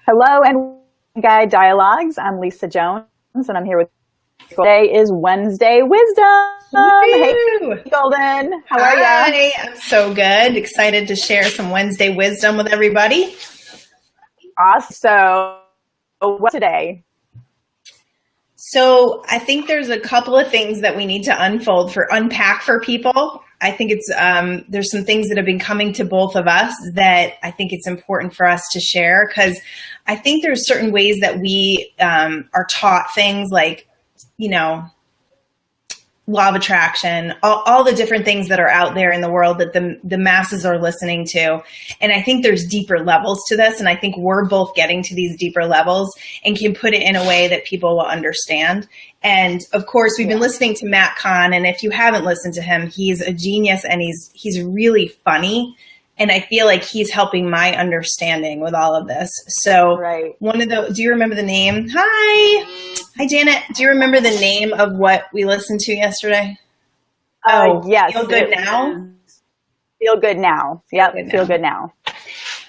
Hello and Guide Dialogues. I'm Lisa Jones and I'm here with today is Wednesday Wisdom. Hey, Golden. How are you? Hi, I'm so good. Excited to share some Wednesday wisdom with everybody. Awesome. So, what today? So I think there's a couple of things that we need to unpack for people. I think it's there's some things that have been coming to both of us that I think it's important for us to share, because I think there's certain ways that we are taught things like, law of attraction, all the different things that are out there in the world that the masses are listening to. And I think there's deeper levels to this. And I think we're both getting to these deeper levels and can put it in a way that people will understand. And of course, we've been listening to Matt Kahn. And if you haven't listened to him, he's a genius and he's really funny. And I feel like he's helping my understanding with all of this. So do you remember the name? Hi, Janet. Do you remember the name of what we listened to yesterday? Yes. Feel Good Now? Feel Good Now. Yep. Feel Good Now.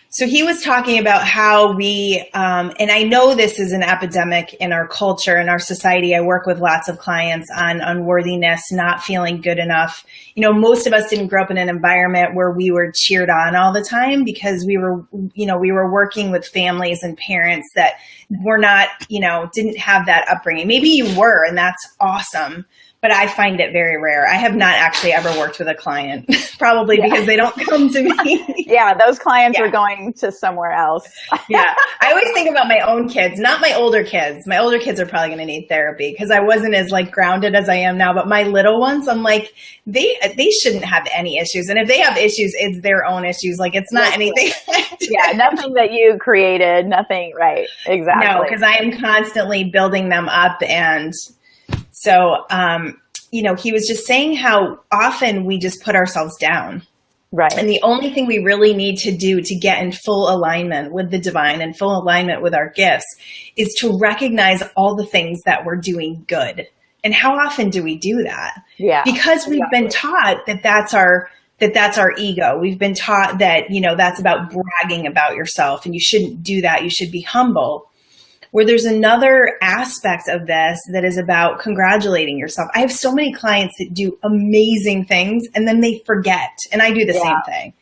So he was talking about how we, and I know this is an epidemic in our culture, in our society. I work with lots of clients on unworthiness, not feeling good enough. Most of us didn't grow up in an environment where we were cheered on all the time, because we were working with families and parents that were not, didn't have that upbringing. Maybe you were, and that's awesome. But I find it very rare. I have not actually ever worked with a client, probably because they don't come to me. Those clients are going to somewhere else. I always think about my own kids, not my older kids. My older kids are probably going to need therapy because I wasn't as grounded as I am now. But my little ones, I'm like, they shouldn't have any issues. And if they have issues, it's their own issues. It's not anything. Nothing that you created, nothing. Right. Exactly. No, because I am constantly building them up. And so, he was just saying how often we just put ourselves down. Right. And the only thing we really need to do to get in full alignment with the divine and full alignment with our gifts is to recognize all the things that we're doing good. And how often do we do that? Yeah. Because we've been taught that that's our ego. We've been taught that, that's about bragging about yourself and you shouldn't do that. You should be humble. Where there's another aspect of this that is about congratulating yourself. I have so many clients that do amazing things and then they forget. And I do the same thing.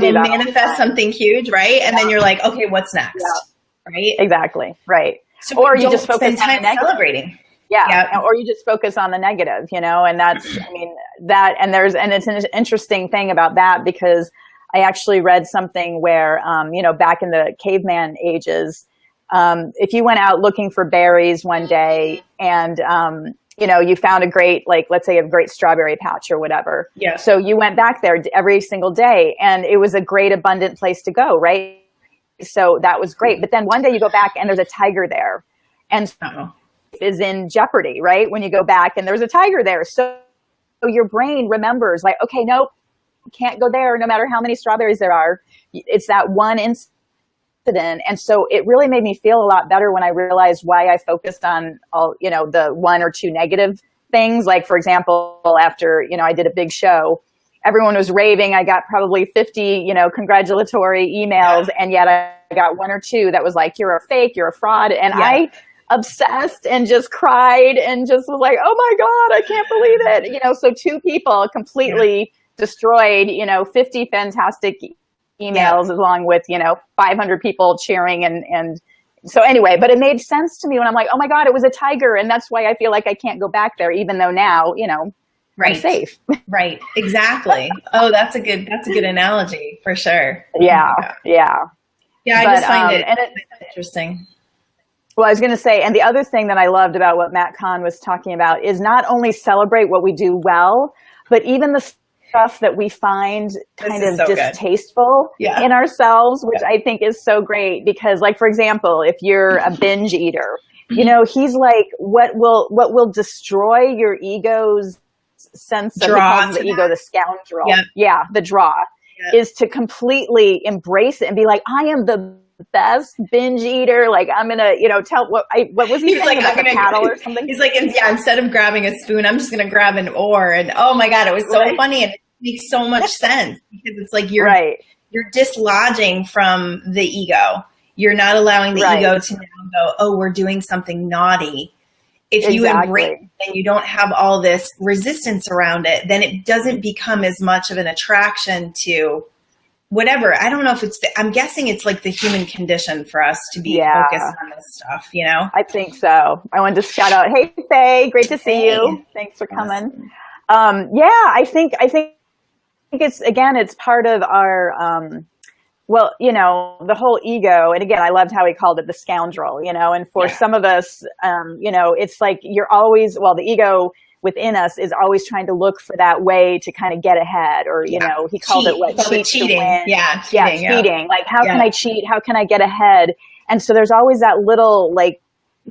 They manifest something huge, right? And then you're like, okay, what's next? Yeah. Right? Exactly. Right. So or you just focus on the negative. Celebrating. Yeah. Or you just focus on the negative, and that's, and it's an interesting thing about that, because I actually read something where, back in the caveman ages, if you went out looking for berries one day and, you found a great, let's say a great strawberry patch or whatever. Yeah. So you went back there every single day and it was a great abundant place to go. Right. So that was great. But then one day you go back and there's a tiger there and is in jeopardy, right? When you go back and there's a tiger there. So your brain remembers okay, nope, can't go there no matter how many strawberries there are. It's that one incident. And so it really made me feel a lot better when I realized why I focused on all, the one or two negative things. Like, for example, after, I did a big show, everyone was raving. I got probably 50, congratulatory emails. And yet I got one or two that was like, you're a fake, you're a fraud. And I obsessed and just cried and just was like, oh my God, I can't believe it. So two people completely destroyed, 50 fantastic emails along with, 500 people cheering. And so anyway, but it made sense to me when I'm like, oh my God, it was a tiger. And that's why I feel like I can't go back there, even though now, I'm safe. Right. Exactly. Oh, that's a good analogy for sure. Yeah. I just find it interesting. Well, I was going to say, and the other thing that I loved about what Matt Kahn was talking about is not only celebrate what we do well, but even the stuff that we find kind of distasteful in ourselves, which I think is so great. Because, for example, if you're a binge eater, he's like, what will destroy your ego's sense of the ego, the scoundrel, the draw, is to completely embrace it and be like, I am the best binge eater. I'm gonna, tell what was he saying, like a paddle or something? He's like, instead of grabbing a spoon, I'm just gonna grab an oar. And oh my God, it was so funny, and it makes so much sense, because it's like you're dislodging from the ego. You're not allowing the ego to now go, oh, we're doing something naughty. If you embrace it and you don't have all this resistance around it, then it doesn't become as much of an attraction to whatever. I don't know if I'm guessing it's like the human condition for us to be focused on this stuff, you know? I think so. I wanted to shout out, hey, Faye, great to see you. Thanks for coming. I think it's part of our, well, you know, the whole ego. And again, I loved how he called it the scoundrel, you know, and for some of us, you know, it's like you're always, well, the ego within us is always trying to look for that way to kind of get ahead, or, you know, he called it what? Cheating. Cheating. Like, how can I cheat? How can I get ahead? And so there's always that little like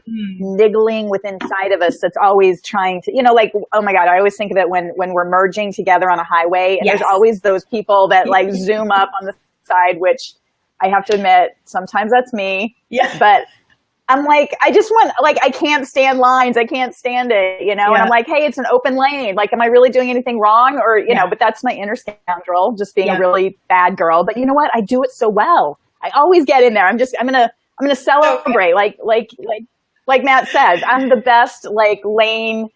niggling within inside of us that's always trying to, you know, like, oh my God, I always think of it when we're merging together on a highway, and there's always those people that like zoom up on the side, which I have to admit, sometimes that's me. Yeah. But I'm like, I just want, like, I can't stand lines. I can't stand it, you know? And I'm like, hey, it's an open lane. Like, am I really doing anything wrong? Or, you know, but that's my inner scoundrel, just being a really bad girl. But you know what? I do it so well. I always get in there. I'm gonna celebrate. Like Matt says, I'm the best, like, lane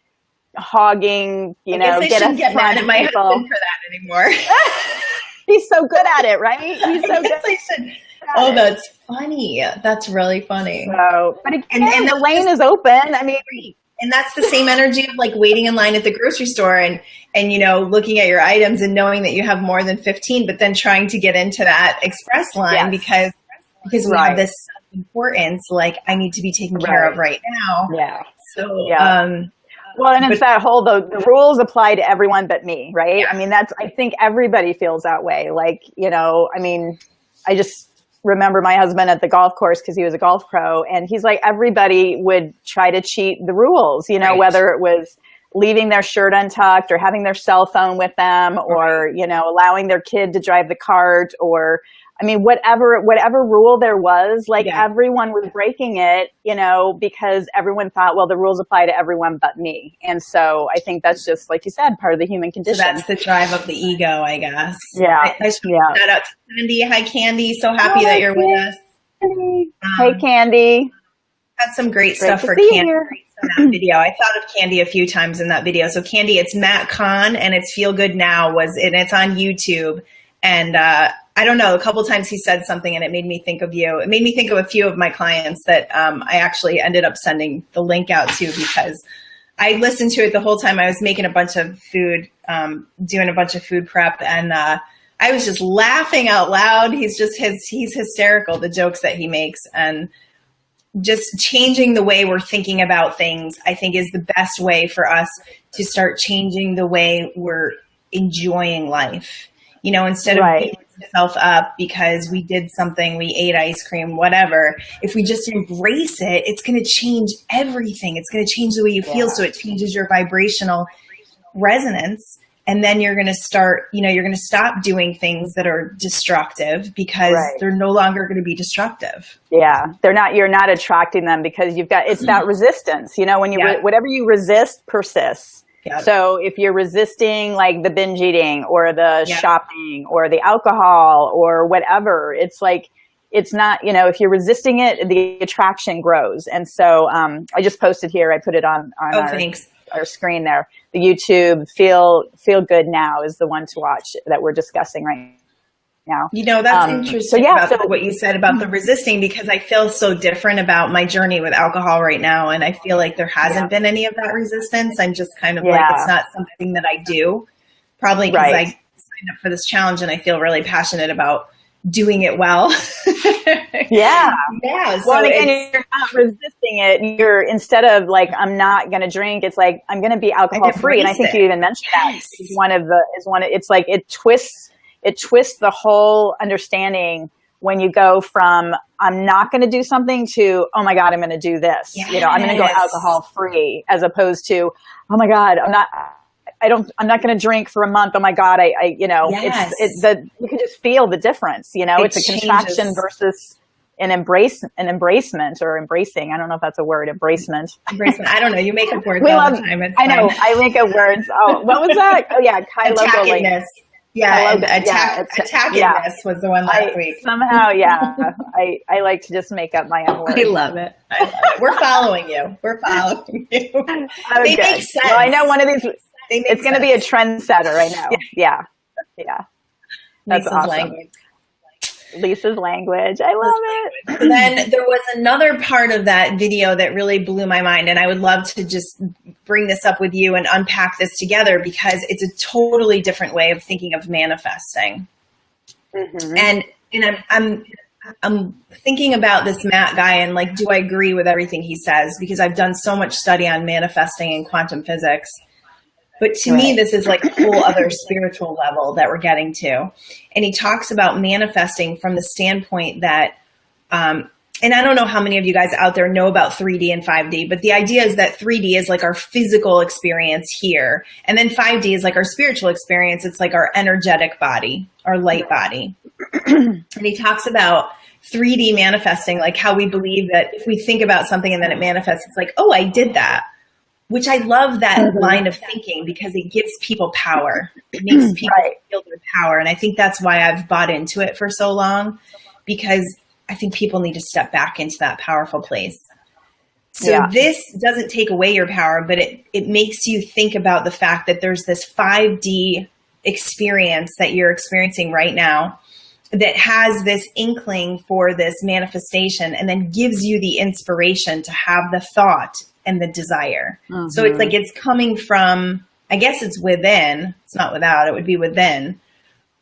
hogging, you know, get mad at my husband for that anymore. He's so good at it, right? He's so good. I should. Oh, that's funny. That's really funny. So, but again, and the lane is open. I mean, and that's the same energy of like waiting in line at the grocery store and you know, looking at your items and knowing that you have more than 15, but then trying to get into that express line because we have this importance. Like, I need to be taken care of right now. Yeah. So, well, and it's that whole, the rules apply to everyone but me, right? Yeah. I mean, I think everybody feels that way. Like, you know, I mean, I just remember my husband at the golf course, because he was a golf pro, and he's like, everybody would try to cheat the rules, you know, whether it was leaving their shirt untucked or having their cell phone with them, or, you know, allowing their kid to drive the cart, or, I mean, whatever rule there was, like everyone was breaking it, you know, because everyone thought, well, the rules apply to everyone but me. And so I think that's just, like you said, part of the human condition. So that's the drive of the ego, I guess. Yeah. I just shout out to Candy. Hi, Candy. So happy that you're with us. Hey, Candy. Had some great stuff for Candy in that video. I thought of Candy a few times in that video. So Candy, it's Matt Kahn, and it's Feel Good Now and it's on YouTube. And I don't know, a couple of times he said something and it made me think of you. It made me think of a few of my clients that I actually ended up sending the link out to, because I listened to it the whole time. I was making a bunch of food, doing a bunch of food prep, and I was just laughing out loud. He's hysterical, the jokes that he makes, and just changing the way we're thinking about things, I think, is the best way for us to start changing the way we're enjoying life. You know, instead of beating yourself up because we did something, we ate ice cream, whatever, if we just embrace it, it's going to change everything. It's going to change the way you feel. So it changes your vibrational resonance. And then you're going to start, you know, you're going to stop doing things that are destructive because they're no longer going to be destructive. Yeah. You're not attracting them because it's that resistance, you know, when whatever you resist persists. Yep. So if you're resisting like the binge eating or the shopping or the alcohol or whatever, it's like, it's not, you know, if you're resisting it, the attraction grows. And so I just posted here, I put it on our screen there. The YouTube Feel Good Now is the one to watch that we're discussing right now. You know, that's interesting about what you said about the resisting, because I feel so different about my journey with alcohol right now. And I feel like there hasn't been any of that resistance. I'm just kind of like, it's not something that I do, probably because I signed up for this challenge and I feel really passionate about doing it well. So well, again, you're not resisting it. You're, instead of like, I'm not going to drink, it's like, I'm going to be alcohol free. And I think you even mentioned that it's like, it twists the whole understanding when you go from, I'm not going to do something, to, oh my God, I'm going to do this. You know, I'm going to go alcohol free, as opposed to, oh my God, I'm not going to drink for a month. Oh my God. You know, you can just feel the difference, you know, it's a contraction versus an embracement or embracing. I don't know if that's a word, embracement. I don't know. You make up words all the time. I know. I make up words. Oh, what was that? Oh yeah. Attackingness. Yeah, and attackingness was the one last week. Somehow, I like to just make up my own words. I love it. We're following you. They make sense. Well, I know one of these, it's going to be a trendsetter, I know. Yeah. That's Lisa's awesome. language. Lisa's language. I love it. Then there was another part of that video that really blew my mind. And I would love to just bring this up with you and unpack this together, because it's a totally different way of thinking of manifesting. And I'm thinking about this Matt guy and like, do I agree with everything he says? Because I've done so much study on manifesting and quantum physics. But to me, this is like a whole other spiritual level that we're getting to. And he talks about manifesting from the standpoint that, and I don't know how many of you guys out there know about 3D and 5D, but the idea is that 3D is like our physical experience here. And then 5D is like our spiritual experience. It's like our energetic body, our light body. And he talks about 3D manifesting, like how we believe that if we think about something and then it manifests, it's like, oh, I did that. Which I love that line of thinking, because it gives people power. It makes people feel their power. And I think that's why I've bought into it for so long, because I think people need to step back into that powerful place. So this doesn't take away your power, but it makes you think about the fact that there's this 5D experience that you're experiencing right now that has this inkling for this manifestation, and then gives you the inspiration to have the thought and the desire. So it's like, it's coming from, I guess it's within, it's not without, it would be within,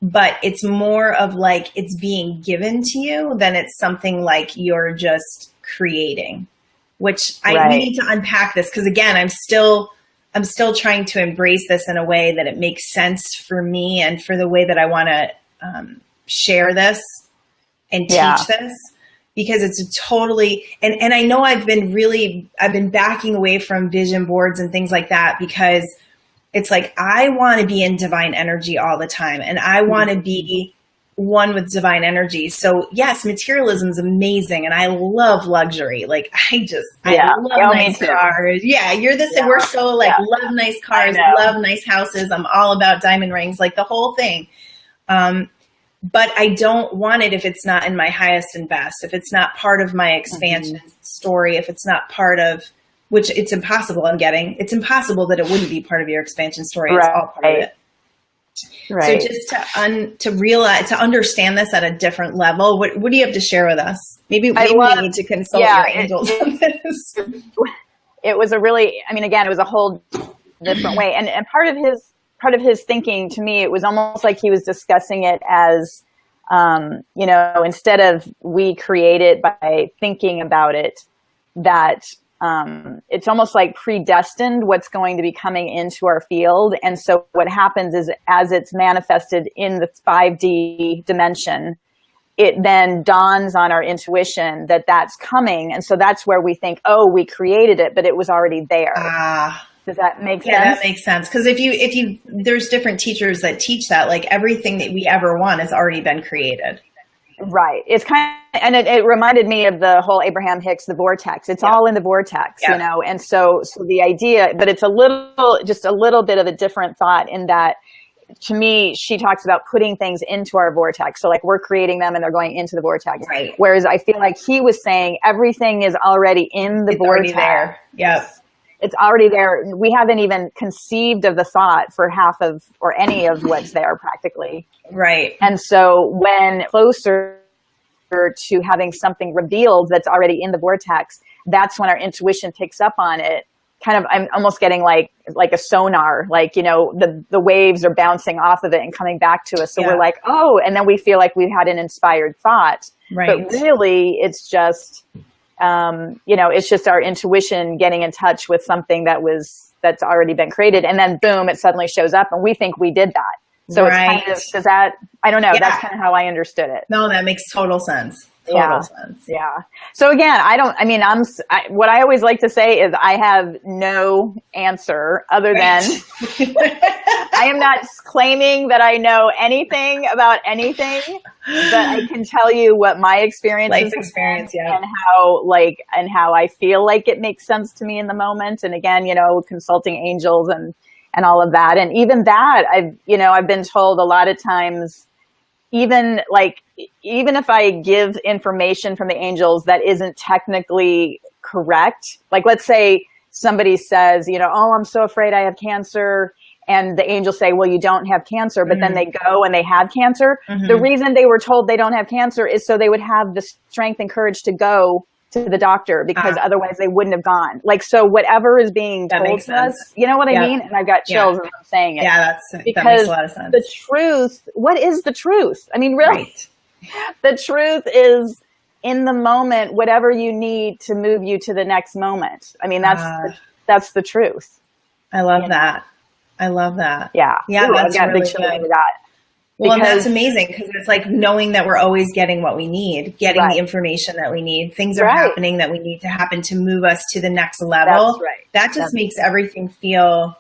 but it's more of like, it's being given to you than it's something like you're just creating, which we need to unpack this. Cause again, I'm still trying to embrace this in a way that it makes sense for me and for the way that I want to share this and teach this. Because it's a totally, and I know I've been backing away from vision boards and things like that, because it's like, I want to be in divine energy all the time. And I want to be one with divine energy. So yes, materialism is amazing. And I love luxury. Like I love nice cars. Yeah. You're the same. We're so like, love nice cars, love nice houses. I'm all about diamond rings, like the whole thing. But I don't want it if it's not in my highest and best, if it's not part of my expansion story, if it's not part of, which it's impossible, it's impossible that it wouldn't be part of your expansion story. It's all part of it. So just to realize, to understand this at a different level, what do you have to share with us? Maybe we need to consult your angels on this. It was again, it was a whole different way. And part of his thinking, to me, it was almost like he was discussing it as, instead of we create it by thinking about it, that it's almost like predestined what's going to be coming into our field. And so what happens is, as it's manifested in the 5D dimension, it then dawns on our intuition that that's coming. And so that's where we think, oh, we created it, but it was already there. Does that make sense? Yeah, that makes sense. Because if you, there's different teachers that teach that, like everything that we ever want has already been created. Right. It's and it reminded me of the whole Abraham Hicks, the vortex. It's all in the vortex, and so the idea, but it's just a little bit of a different thought in that, to me, she talks about putting things into our vortex. So like we're creating them and they're going into the vortex. Right. Whereas I feel like he was saying everything is already in the vortex. Already there. Yep. It's already there. We haven't even conceived of the thought for half of, or any of what's there practically. Right. And so when closer to having something revealed that's already in the vortex, that's when our intuition picks up on it. Kind of, I'm almost getting like a sonar, like, the waves are bouncing off of it and coming back to us. So we're like, oh, and then we feel like we've had an inspired thought. Right. But really it's just, it's just our intuition getting in touch with something that's already been created. And then boom, it suddenly shows up and we think we did that. So it's kind of, I don't know. That's kind of how I understood it. No, that makes total sense. Total sense. Yeah. So again, what I always like to say is I have no answer other than I am not claiming that I know anything about anything, but I can tell you what my experience is and how I feel like it makes sense to me in the moment. And again, consulting angels and and all of that. And even that, I've been told a lot of times, even if I give information from the angels that isn't technically correct, like let's say somebody says, oh, I'm so afraid I have cancer. And the angels say, well, you don't have cancer, but then they go and they have cancer. The reason they were told they don't have cancer is so they would have the strength and courage to go to the doctor, because otherwise they wouldn't have gone. Like, so whatever is being told to us, you know what I mean? And I've got chills as I'm saying it. Yeah, that makes a lot of sense. The truth, what is the truth? I mean, really, the truth is in the moment, whatever you need to move you to the next moment. I mean, that's the truth. I love that. I love that. Yeah. Yeah. Ooh, that's really good. That. Well, and that's amazing, because it's like knowing that we're always getting what we need, getting the information that we need. Things are happening that we need to happen to move us to the next level. That just makes everything feel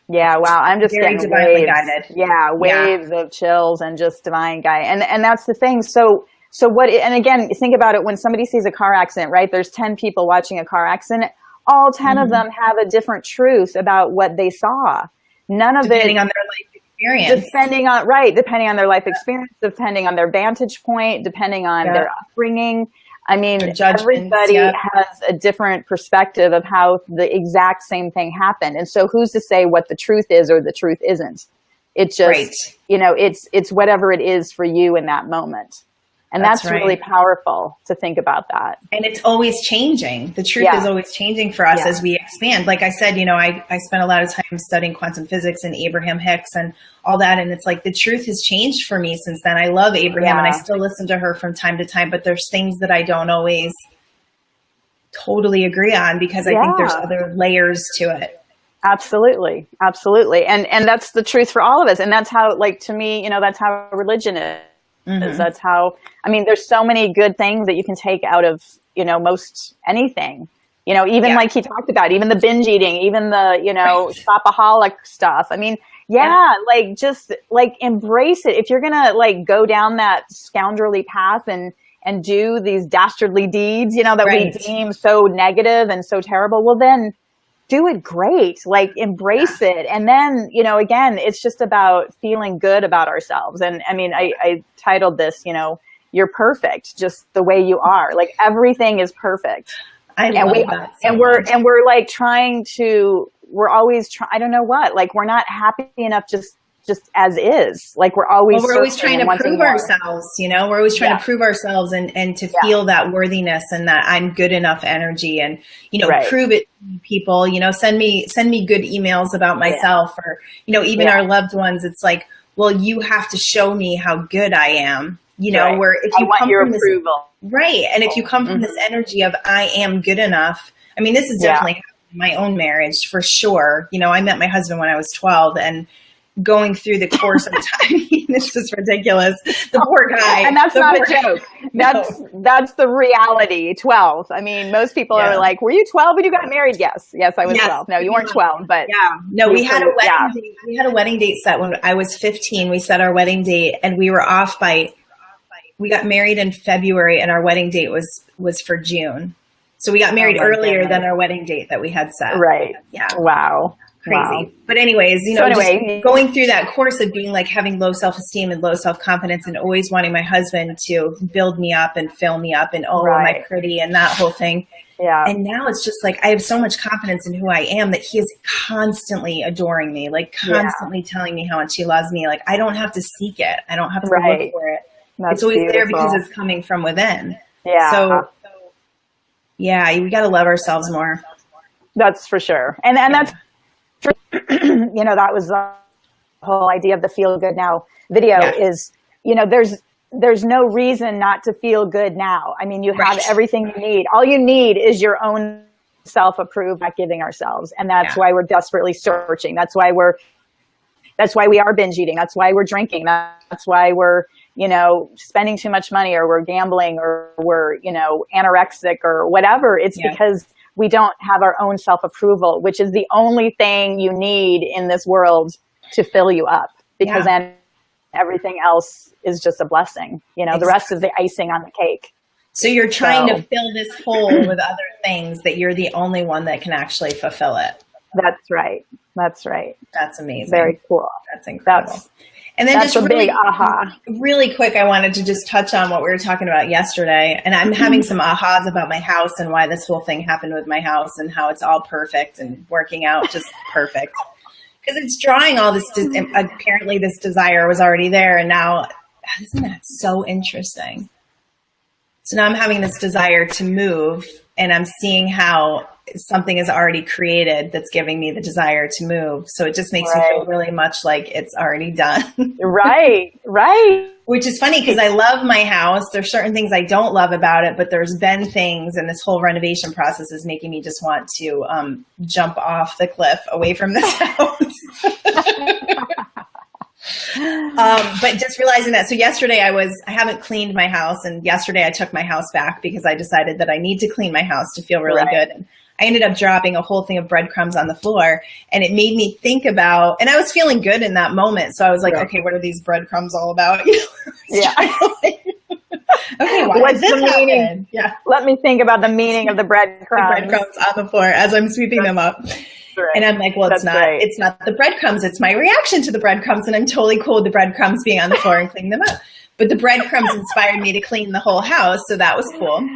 wow. I'm just very getting divinely waves. guided. Yeah, waves of chills and just divine guidance. And that's the thing. So what, and again, think about it, when somebody sees a car accident, right? There's 10 people watching a car accident. All 10 of them have a different truth about what they saw. None of depending on their life experience. Depending on their life experience, depending on their vantage point, depending on their upbringing. I mean, everybody has a different perspective of how the exact same thing happened. And so who's to say what the truth is or the truth isn't? It's just, it's whatever it is for you in that moment. And that's really powerful to think about that. And it's always changing. The truth is always changing for us as we expand. Like I said, I spent a lot of time studying quantum physics and Abraham Hicks and all that. And it's like the truth has changed for me since then. I love Abraham and I still listen to her from time to time, but there's things that I don't always totally agree on, because I think there's other layers to it. Absolutely. Absolutely. And that's the truth for all of us. And that's how, like, to me, that's how religion is. That's how, I mean, there's so many good things that you can take out of, most anything, even like he talked about, even the binge eating, even the, shopaholic stuff. I mean, like, just like embrace it. If you're going to like go down that scoundrelly path and do these dastardly deeds, that we deem so negative and so terrible, well then do it great, like embrace it. And then, again, it's just about feeling good about ourselves. And I mean, I titled this, you're perfect just the way you are. Like everything is perfect. And we're like trying to, we're always trying, I don't know what, like we're not happy enough just as is. Like we're always trying to prove ourselves, we're always trying to prove ourselves and to feel that worthiness and that I'm good enough energy and, prove it to people, send me good emails about myself or, even our loved ones. It's like, well, you have to show me how good I am, where if you want your approval. And if you come from this energy of I am good enough, I mean, this is definitely happened in my own marriage for sure. I met my husband when I was 12 and going through the course of time. It's just ridiculous. The poor guy. And that's not a joke. That's the reality. 12. I mean, most people are like, were you 12 when you got married? Yes, I was 12. No, you weren't 12, but no, we had a wedding date. We had a wedding date set when I was 15. We set our wedding date and we were off we got married in February and our wedding date was for June. So we got married earlier than our wedding date that we had set. Right. Yeah. Wow. Crazy. Wow. But anyways, just going through that course of being like having low self-esteem and low self-confidence and always wanting my husband to build me up and fill me up and am I pretty and that whole thing. Yeah. And now it's just like, I have so much confidence in who I am that he is constantly adoring me, like constantly telling me how much he loves me. Like I don't have to seek it. I don't have to look for it. It's always there because it's coming from within. Yeah. So we got to love ourselves more. That's for sure. And that's, that was the whole idea of the Feel Good Now video is, there's no reason not to feel good now. I mean, you have everything you need. All you need is your own self-approved, not giving ourselves. And that's why we're desperately searching. That's why we are binge eating. That's why we're drinking. That's why we're, spending too much money or we're gambling or we're, anorexic or whatever. It's because we don't have our own self-approval, which is the only thing you need in this world to fill you up, because then everything else is just a blessing. The rest is the icing on the cake. So you're trying to fill this hole with other things that you're the only one that can actually fulfill it. That's right. That's right. That's amazing. Very cool. That's incredible. And then that's just a really, big aha. Really quick, I wanted to just touch on what we were talking about yesterday. And I'm having some ahas about my house and why this whole thing happened with my house and how it's all perfect and working out just perfect. Because it's drawing all this, apparently this desire was already there. And now, isn't that so interesting? So now I'm having this desire to move and I'm seeing how something is already created that's giving me the desire to move. So it just makes me feel really much like it's already done. Right. Which is funny because I love my house. There's certain things I don't love about it, but there's been things, and this whole renovation process is making me just want to jump off the cliff away from this house. But just realizing that. So yesterday I haven't cleaned my house, and yesterday I took my house back because I decided that I need to clean my house to feel really good. And I ended up dropping a whole thing of breadcrumbs on the floor, and it made me think about, and I was feeling good in that moment. So I was like, okay, what are these breadcrumbs all about? Yeah. Okay, what's the meaning? Yeah. Let me think about the meaning of the breadcrumbs. The breadcrumbs on the floor as I'm sweeping them up. Right. And I'm like, well, it's not the breadcrumbs. It's my reaction to the breadcrumbs. And I'm totally cool with the breadcrumbs being on the floor and cleaning them up. But the breadcrumbs inspired me to clean the whole house. So that was cool.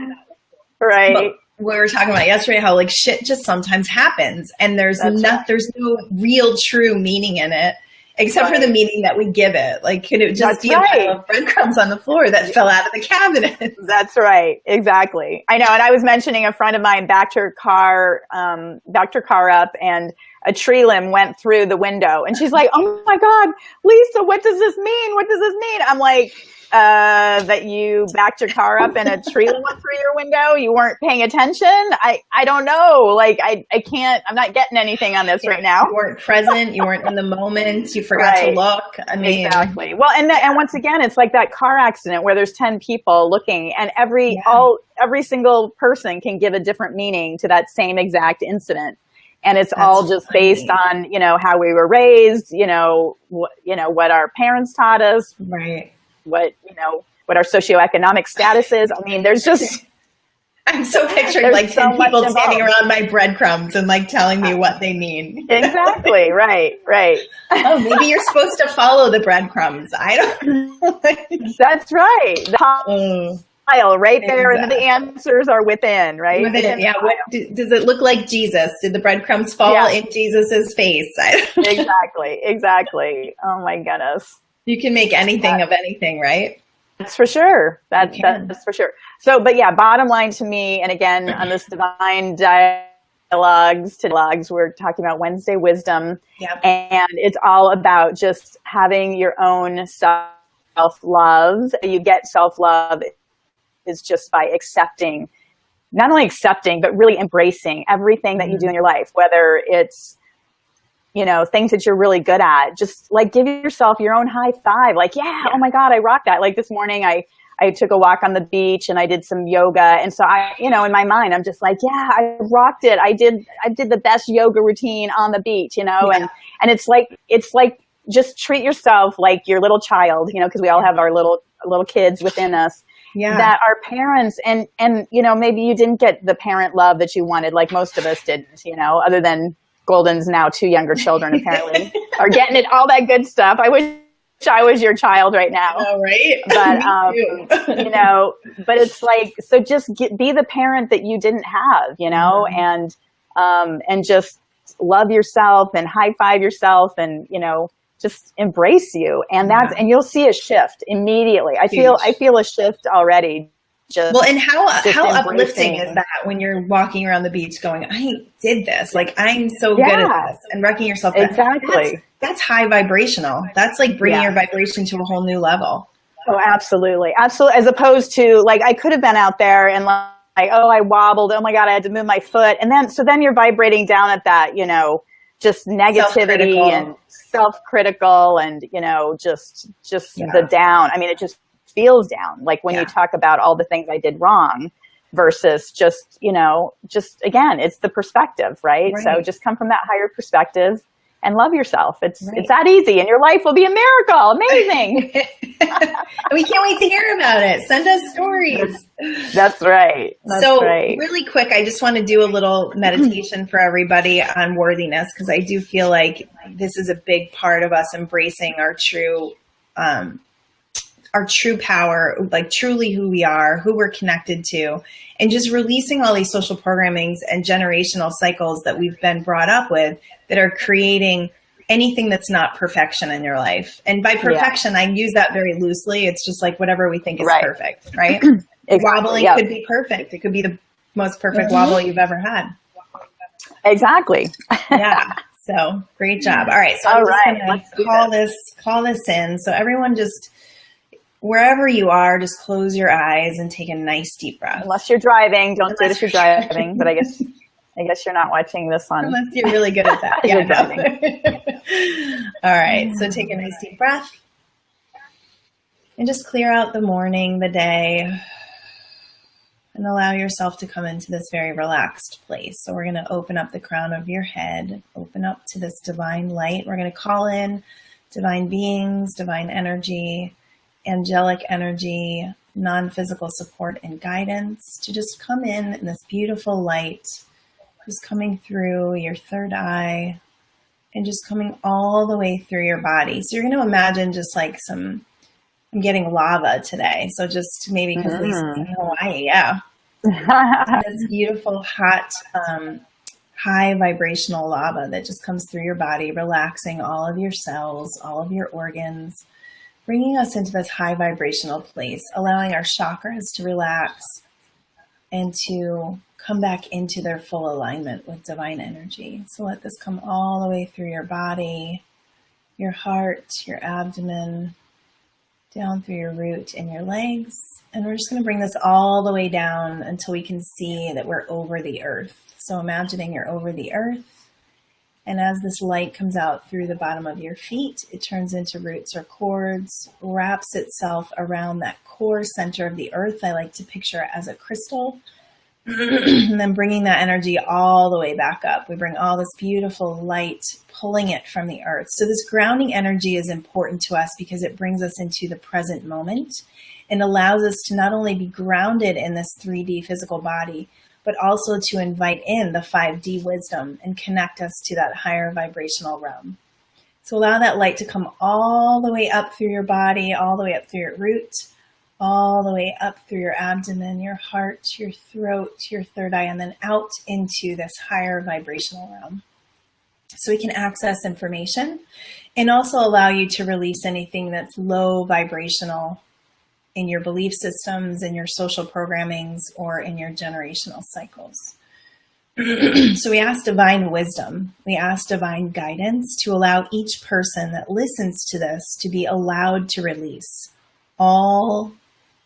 Right. But we were talking about yesterday, how like shit just sometimes happens and there's there's no real true meaning in it, except for the meaning that we give it. Like, could it just be a pile of breadcrumbs on the floor that fell out of the cabinet? That's right. Exactly. I know. And I was mentioning a friend of mine backed her car up and a tree limb went through the window. And she's like, oh my God, Lisa, what does this mean? What does this mean? I'm like, that you backed your car up and a tree went through your window. You weren't paying attention. I don't know. Like, I can't, I'm not getting anything on this right now. You weren't present. You weren't in the moment. You forgot to look. I mean, exactly. Well, and once again, it's like that car accident where there's 10 people looking and every single person can give a different meaning to that same exact incident. And it's all just based on, how we were raised, what our parents taught us. Right. What our socioeconomic status is. I mean, there's just, I'm so picturing like 10 people standing around my breadcrumbs and like telling me what they mean. Exactly. Right. Oh, maybe you're supposed to follow the breadcrumbs. I don't know. That's right. The tile right there, and the answers are within, right? Within, yeah. What does it look like? Jesus? Did the breadcrumbs fall in Jesus's face? Exactly. Oh my goodness. You can make anything of anything, right? That's for sure. That's for sure. So, but yeah, bottom line to me, and again, on this divine dialogues, we're talking about Wednesday wisdom. Yep. And it's all about just having your own self-love. You get self-love is just by accepting, not only accepting, but really embracing everything that you do in your life, whether it's, things that you're really good at. Just like give yourself your own high five. Like, oh my God, I rocked that. Like this morning, I took a walk on the beach and I did some yoga. And so I, in my mind, I'm just like, I rocked it. I did the best yoga routine on the beach, and it's like, just treat yourself like your little child, cause we all have our little kids within us. Yeah. That our parents and maybe you didn't get the parent love that you wanted, like most of us didn't, other than Golden's now 2 younger children apparently are getting it, all that good stuff. I wish I was your child right now. Oh, right. But, but it's like, so just be the parent that you didn't have, and just love yourself and high five yourself and, just embrace you. And and you'll see a shift immediately. I feel a shift already. And how uplifting is that when you're walking around the beach going, I did this, like I'm so good at this, and wrecking yourself. Exactly. That's high vibrational. That's like bringing your vibration to a whole new level. Oh, absolutely. Absolutely. As opposed to like, I could have been out there and like, I wobbled. Oh my God, I had to move my foot. And then you're vibrating down at that, just negativity and self-critical and, just the down. I mean, it just feels down. Like when you talk about all the things I did wrong versus just again, it's the perspective, right? So just come from that higher perspective and love yourself. It's that easy, and your life will be a miracle. Amazing. We can't wait to hear about it. Send us stories. That's right. Really quick, I just want to do a little meditation for everybody on worthiness, because I do feel like this is a big part of us embracing our true power, like truly who we are, who we're connected to, and just releasing all these social programmings and generational cycles that we've been brought up with that are creating anything that's not perfection in your life. And by perfection, I use that very loosely. It's just like whatever we think is perfect, right? Exactly. Wobbling could be perfect. It could be the most perfect wobble you've ever had. Exactly. Yeah. So great job. All right. So I'm just going to call this in. So everyone just, wherever you are, just close your eyes and take a nice deep breath. Unless you're driving, don't do it if you're driving, but I guess you're not watching this on. Unless you're really good at that. You're driving. All right. So take a nice deep breath and just clear out the morning, the day, and allow yourself to come into this very relaxed place. So we're going to open up the crown of your head, open up to this divine light. We're going to call in divine beings, divine energy, angelic energy, non-physical support and guidance to just come in this beautiful light, just coming through your third eye and just coming all the way through your body. So you're going to imagine just like I'm getting lava today. So just maybe because Lisa's in Hawaii, this beautiful, hot, high vibrational lava that just comes through your body, relaxing all of your cells, all of your organs, bringing us into this high vibrational place, allowing our chakras to relax and to come back into their full alignment with divine energy. So let this come all the way through your body, your heart, your abdomen, down through your root and your legs. And we're just going to bring this all the way down until we can see that we're over the earth. So imagining you're over the earth. And as this light comes out through the bottom of your feet, it turns into roots or cords, wraps itself around that core center of the earth. I like to picture it as a crystal. And then bringing that energy all the way back up. We bring all this beautiful light, pulling it from the earth. So this grounding energy is important to us because it brings us into the present moment and allows us to not only be grounded in this 3D physical body, but also to invite in the 5D wisdom and connect us to that higher vibrational realm. So allow that light to come all the way up through your body, all the way up through your root, all the way up through your abdomen, your heart, your throat, your third eye, and then out into this higher vibrational realm. So we can access information and also allow you to release anything that's low vibrational in your belief systems, in your social programmings, or in your generational cycles. So we ask divine wisdom, we ask divine guidance to allow each person that listens to this to be allowed to release all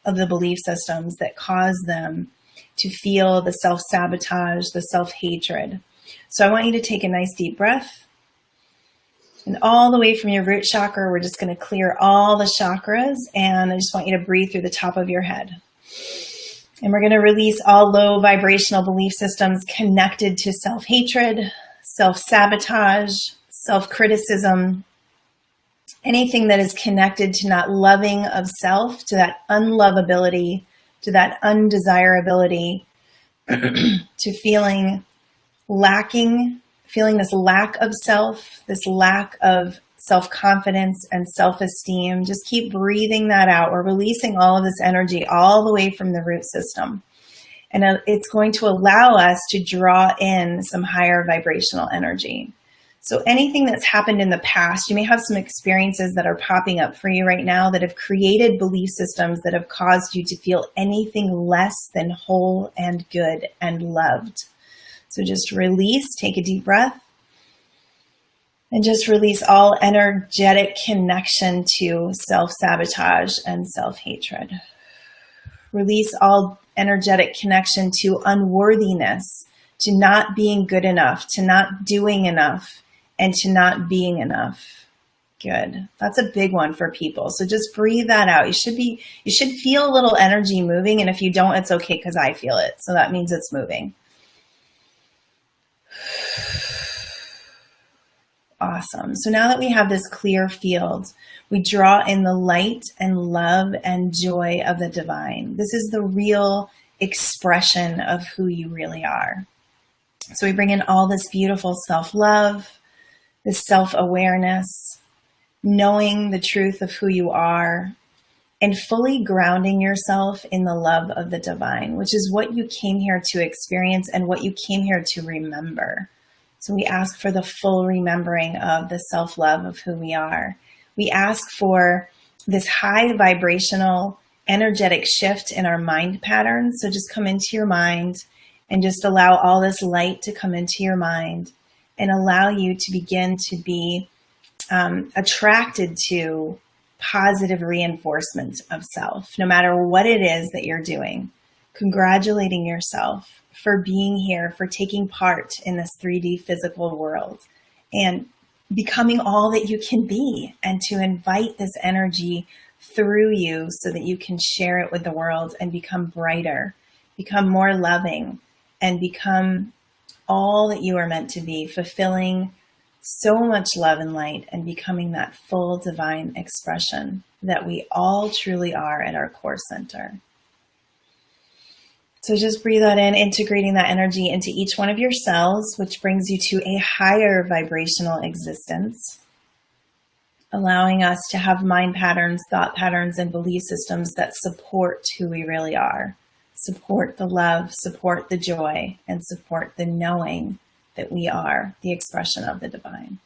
of the belief systems that cause them to feel the self-sabotage, the self-hatred. So I want you to take a nice deep breath. And all the way from your root chakra, we're just going to clear all the chakras. And I just want you to breathe through the top of your head. And we're going to release all low vibrational belief systems connected to self-hatred, self-sabotage, self-criticism, anything that is connected to not loving of self, to that unlovability, to that undesirability, to feeling lacking, feeling this lack of self, this lack of self-confidence and self-esteem. Just keep breathing that out. We're releasing all of this energy all the way from the root system. And it's going to allow us to draw in some higher vibrational energy. So anything that's happened in the past, you may have some experiences that are popping up for you right now that have created belief systems that have caused you to feel anything less than whole and good and loved. So just release, take a deep breath, and just release all energetic connection to self-sabotage and self-hatred. Release all energetic connection to unworthiness, to not being good enough, to not doing enough, and to not being enough. Good. That's a big one for people. So just breathe that out. You should feel a little energy moving. And if you don't, it's okay because I feel it. So that means it's moving. Awesome. So now that we have this clear field, we draw in the light and love and joy of the divine. This is the real expression of who you really are. So we bring in all this beautiful self-love, this self-awareness, knowing the truth of who you are, and fully grounding yourself in the love of the divine, which is what you came here to experience and what you came here to remember. So we ask for the full remembering of the self-love of who we are. We ask for this high vibrational, energetic shift in our mind patterns. So just come into your mind and just allow all this light to come into your mind and allow you to begin to be attracted to positive reinforcement of self, no matter what it is that you're doing. Congratulating yourself for being here, for taking part in this 3D physical world and becoming all that you can be, and to invite this energy through you so that you can share it with the world and become brighter, become more loving, and become all that you are meant to be, fulfilling so much love and light and becoming that full divine expression that we all truly are at our core center. So just breathe that in, integrating that energy into each one of your cells, which brings you to a higher vibrational existence, allowing us to have mind patterns, thought patterns, and belief systems that support who we really are, support the love, support the joy, and support the knowing that we are the expression of the divine.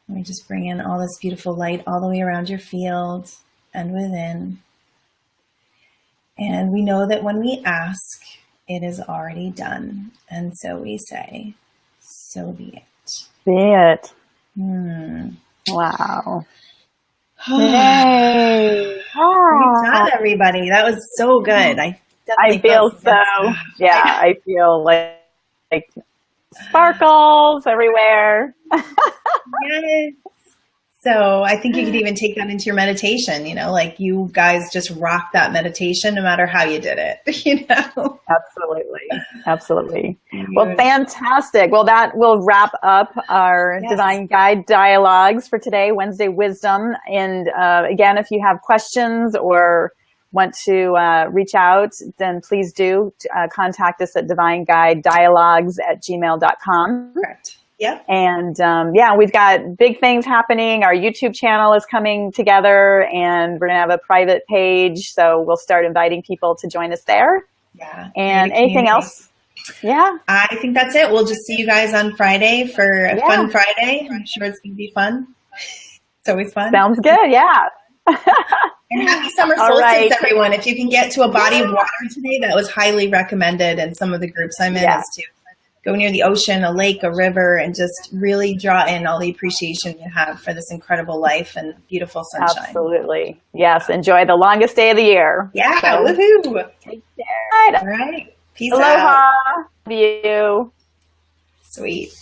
Let me just bring in all this beautiful light all the way around your field and within. And we know that when we ask, it is already done. And so we say, so be it. Be it. Wow. Yay. Great job, everybody. That was so good. I feel so, I feel like sparkles everywhere. Yes. So I think you could even take that into your meditation, like you guys just rock that meditation no matter how you did it, Absolutely. Well, fantastic. Well, that will wrap up our Divine Guide Dialogues for today, Wednesday Wisdom. And again, if you have questions or want to reach out, then please do contact us at divineguidedialogues@gmail.com. Correct. Yep. And we've got big things happening. Our YouTube channel is coming together and we're going to have a private page. So we'll start inviting people to join us there. Yeah. And anything else? Yeah. I think that's it. We'll just see you guys on Friday for a fun Friday. I'm sure it's going to be fun. It's always fun. Sounds good. Yeah. And happy summer solstice, everyone. If you can get to a body of water today, that was highly recommended. And some of the groups I'm in is to go near the ocean, a lake, a river, and just really draw in all the appreciation you have for this incredible life and beautiful sunshine. Absolutely. Yes. Enjoy the longest day of the year. Yeah. So, woohoo. Take care. All right. Peace Aloha. out. Love you. Sweet.